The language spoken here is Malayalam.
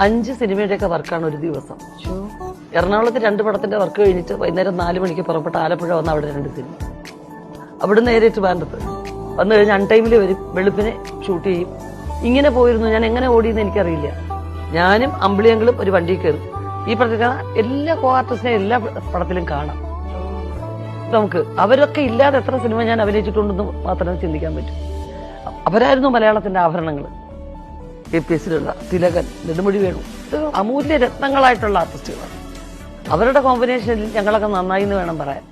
5 സിനിമയുടെയൊക്കെ വർക്കാണ് ഒരു ദിവസം. എറണാകുളത്ത് 2 പടത്തിന്റെ വർക്ക് കഴിഞ്ഞിട്ട് വൈകുന്നേരം 4 മണിക്ക് പുറപ്പെട്ട് ആലപ്പുഴ വന്ന് അവിടെ 2 സിനിമ. അവിടെ നേരെ ട്രിവാൻഡ്രത്ത് വന്നു കഴിഞ്ഞാൽ അൺടൈമിൽ വരും, വെളുപ്പിനെ ഷൂട്ട് ചെയ്യും. ഇങ്ങനെ പോയിരുന്നു. ഞാൻ എങ്ങനെ ഓടിയെന്ന് എനിക്കറിയില്ല. ഞാനും അമ്പിളിയങ്ങളും ഒരു വണ്ടി കയറും. ഈ പടത്തിൽ എല്ലാ കോ ആർട്ടിസ്റ്റിനെ എല്ലാ പടത്തിലും കാണാം നമുക്ക്. അവരൊക്കെ ഇല്ലാതെ എത്ര സിനിമ ഞാൻ അഭിനയിച്ചിട്ടുണ്ടെന്ന് മാത്രമേ ചിന്തിക്കാൻ പറ്റൂ. അവരായിരുന്നു മലയാളത്തിന്റെ ആഭരണങ്ങൾ. KPS-ലുള്ള തിലകൻ, നെടുമുടി വേണു, അമൂല്യ രത്നങ്ങളായിട്ടുള്ള ആർട്ടിസ്റ്റുകളാണ്. അവരുടെ കോമ്പിനേഷനിൽ ഞങ്ങളൊക്കെ നന്നായി എന്ന് വേണം പറയാൻ.